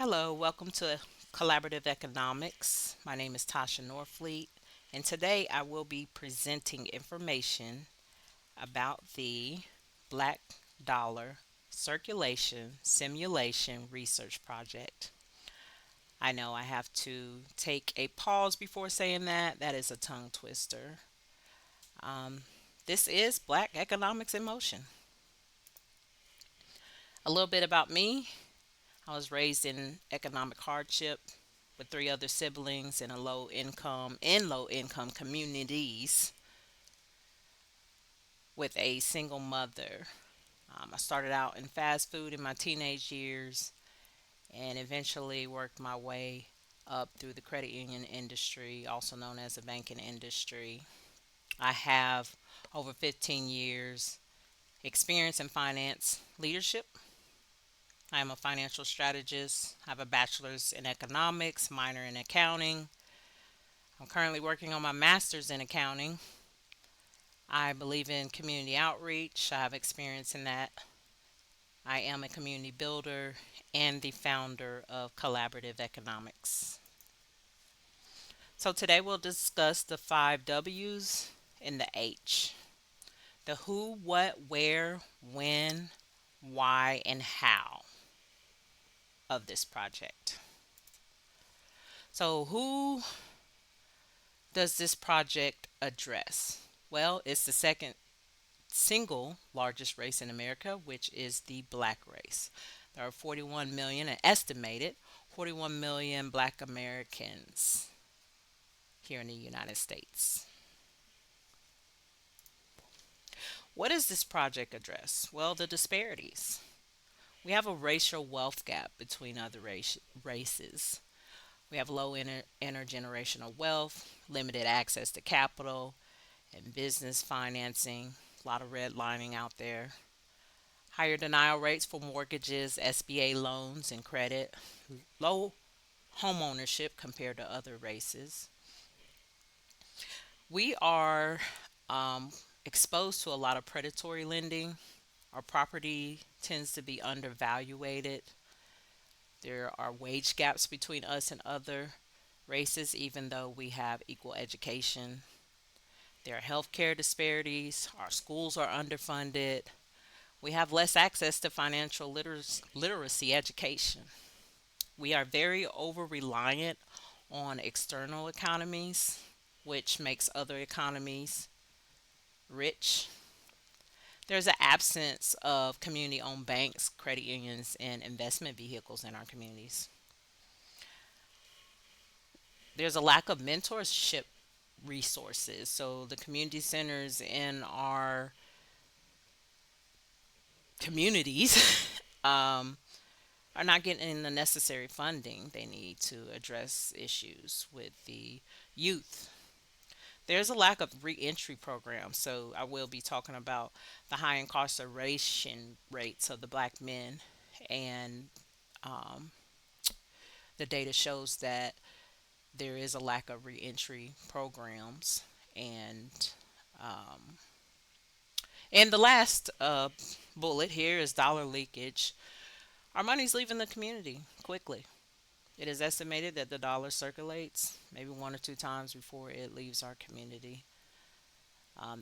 Hello, welcome to Collaborative Economics. My name is Tasha Norfleet, and today I will be presenting information about the Black Dollar Circulation Simulation Research Project. I know I have to take a pause before saying that. That is a tongue twister. Um, this is Black Economics in Motion. A little bit about me. I was raised in economic hardship with three other siblings in low income communities with a single mother. I started out in fast food in my teenage years and eventually worked my way up through the credit union industry, also known as the banking industry. I have over 15 years experience in finance leadership. I am a financial strategist. I have a bachelor's in economics, minor in accounting. I'm currently working on my master's in accounting. I believe in community outreach. I have experience in that. I am a community builder and the founder of Collaborative Economics. So today we'll discuss the five W's and the H. The who, what, where, when, why, and how of this project. So who does this project address? Well, it's the second single largest race in America, which is the black race. There are 41 million, an estimated 41 million black Americans here in the United States. What does this project address? Well, the disparities. We have a racial wealth gap between other races. We have low intergenerational wealth, limited access to capital and business financing, a lot of redlining out there. Higher denial rates for mortgages, SBA loans, and credit. Low home ownership compared to other races. We are um, exposed to a lot of predatory lending. Our property tends to be undervaluated. There are wage gaps between us and other races, even though we have equal education. There are healthcare disparities. Our schools are underfunded. We have less access to financial literacy education. We are very over reliant on external economies, which makes other economies rich. There's an absence of community owned banks, credit unions, and investment vehicles in our communities. There's a lack of mentorship resources. So, the community centers in our communities um, are not getting the necessary funding they need to address issues with the youth. There's a lack of reentry programs, so I will be talking about the high incarceration rates of the black men, and um, the data shows that there is a lack of reentry programs, and um, the last bullet here is dollar leakage. Our money's leaving the community quickly. It is estimated that the dollar circulates maybe one or two times before it leaves our community.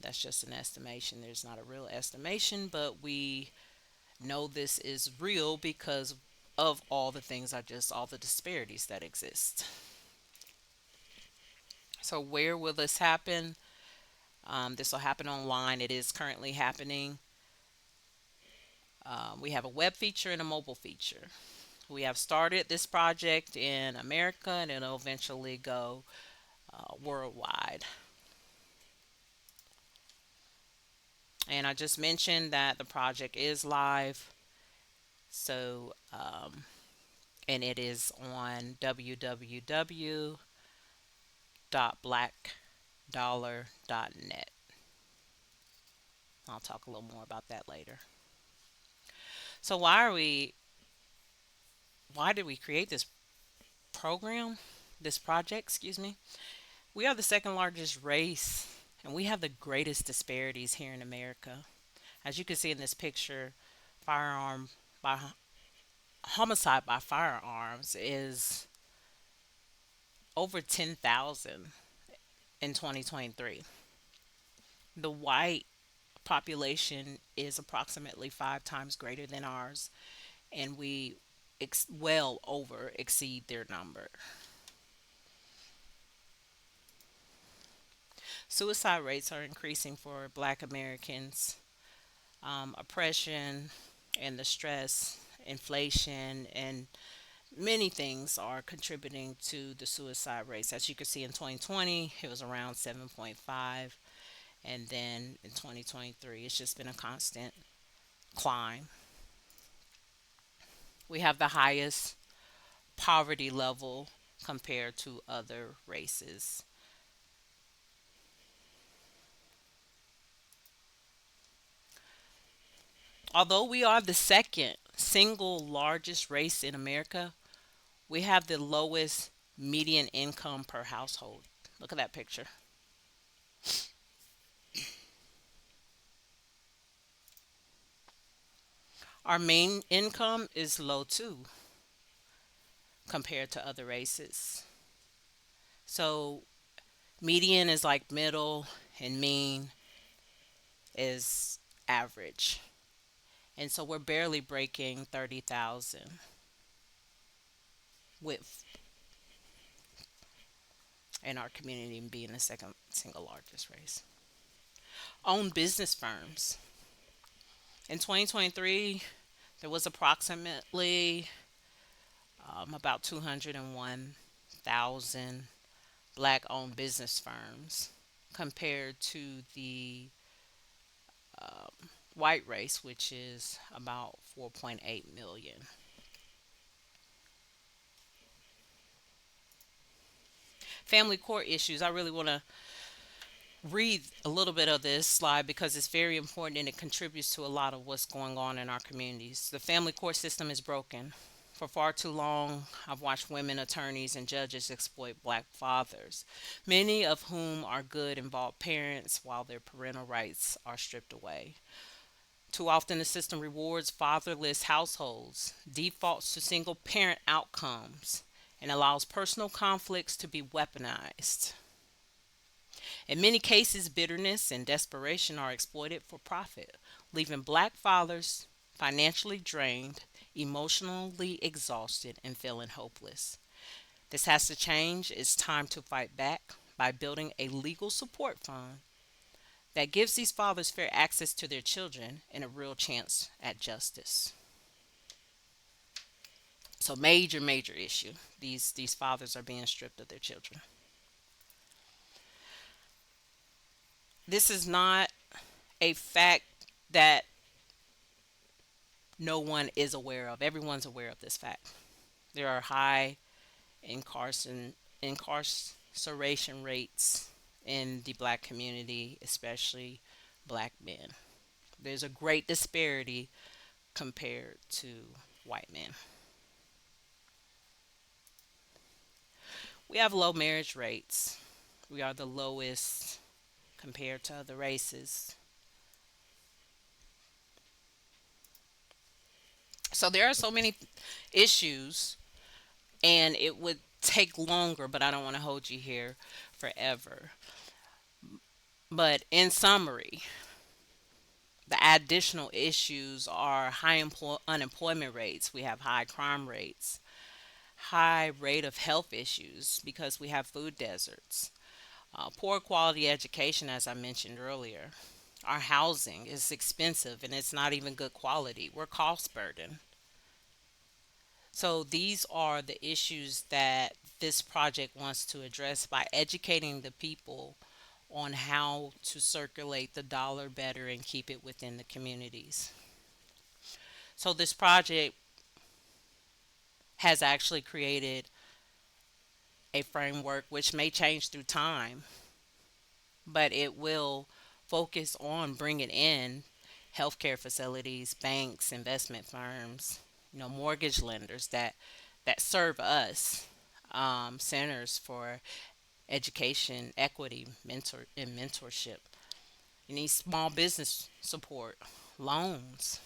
That's just an estimation. There's not a real estimation, but we know this is real because of all the disparities that exist. So, where will this happen? This will happen online. It is currently happening. We have a web feature and a mobile feature. We have started this project in America and it'll eventually go worldwide. And I just mentioned that the project is live. So, and it is on www.blackdollar.net. I'll talk a little more about that later. So, why did we create this program? This project, excuse me. We are the second largest race and we have the greatest disparities here in America. As you can see in this picture, firearm by homicide by firearms is over 10,000 in 2023. The white population is approximately 5 times greater than ours, and we well over exceed their number. Suicide rates are increasing for Black Americans. Oppression and the stress, inflation, and many things are contributing to the suicide rates. As you can see in 2020, it was around 7.5, and then in 2023, it's just been a constant climb. We have the highest poverty level compared to other races. Although we are the second single largest race in America, we have the lowest median income per household. Look at that picture. Our main income is low too compared to other races. So median is like middle and mean is average. And so we're barely breaking 30,000 with in our community being the second single largest race. Own business firms. In 2023, there was approximately about 201,000 black owned business firms compared to the white race, which is about 4.8 million. Family court issues. I really want to read a little bit of this slide because it's very important and it contributes to a lot of what's going on in our communities. The family court system is broken. For far too long, I've watched women attorneys and judges exploit black fathers, many of whom are good, involved parents, while their parental rights are stripped away. Too often, the system rewards fatherless households, defaults to single parent outcomes, and allows personal conflicts to be weaponized. In many cases, bitterness and desperation are exploited for profit, leaving black fathers financially drained, emotionally exhausted, and feeling hopeless. This has to change. It's time to fight back by building a legal support fund that gives these fathers fair access to their children and a real chance at justice. So major, major issue. These fathers are being stripped of their children. This is not a fact that no one is aware of. Everyone's aware of this fact. There are high incarceration rates in the black community, especially black men. There's a great disparity compared to white men. We have low marriage rates. We are the lowest compared to other races. So there are so many issues, and it would take longer, but I don't want to hold you here forever. But in summary, the additional issues are high unemployment rates. We have high crime rates, high rate of health issues because we have food deserts, poor quality education, as I mentioned earlier. Our housing is expensive and it's not even good quality. We're cost burden. So these are the issues that this project wants to address by educating the people on how to circulate the dollar better and keep it within the communities. So this project has actually created a framework which may change through time, but it will focus on bringing in healthcare facilities, banks, investment firms, mortgage lenders that serve us, centers for education, equity, and mentorship. You need small business support, loans,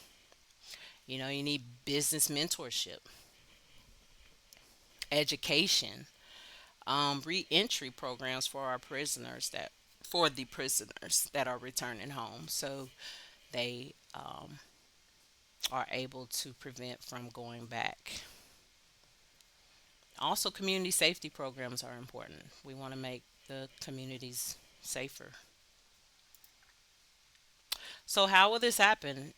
You need business mentorship, education, re-entry programs for the prisoners that are returning home, so they are able to prevent from going back. Also, community safety programs are important. We want to make the communities safer. So, how will this happen?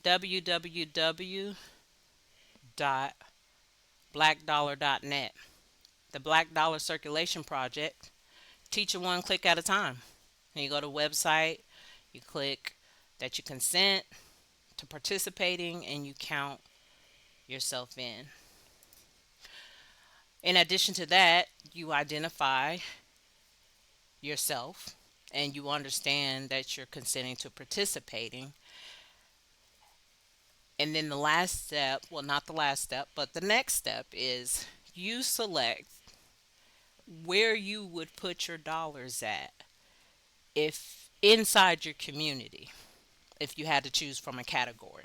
www.blackdollar.net. The Black Dollar Circulation Project. Teach it one click at a time. And you go to website, you click that you consent to participating, and you count yourself in. In addition to that, you identify yourself and you understand that you're consenting to participating. And then the last step, well, not the last step, but the next step is you select where you would put your dollars at if inside your community, if you had to choose from a category.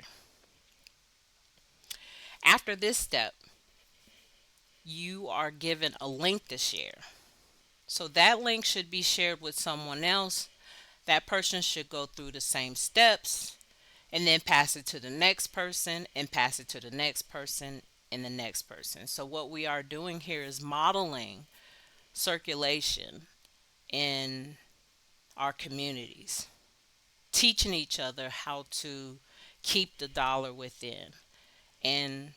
After this step, you are given a link to share. So that link should be shared with someone else. That person should go through the same steps and then pass it to the next person and pass it to the next person and the next person. So, what we are doing here is modeling circulation in our communities, teaching each other how to keep the dollar within and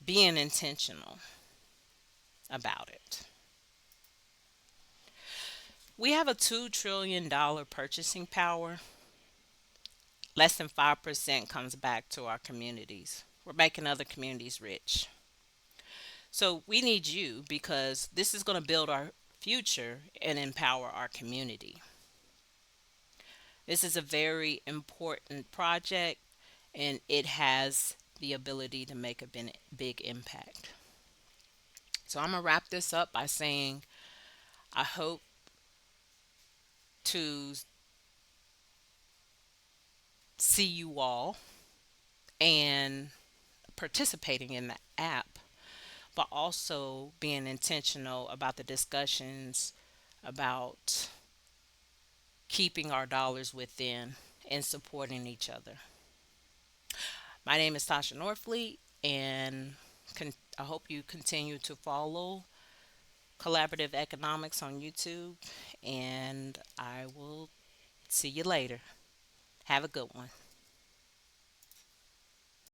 being intentional about it. We have a $2 trillion purchasing power. Less than 5% comes back to our communities. We're making other communities rich. So we need you because this is going to build our future and empower our community. This is a very important project and it has the ability to make a big impact. So I'm going to wrap this up by saying I hope to see you all and participating in the app, but also being intentional about the discussions about keeping our dollars within and supporting each other. My name is Tasha Norfleet, and I hope you continue to follow Collaborative Economics on YouTube, and I will see you later. Have a good one.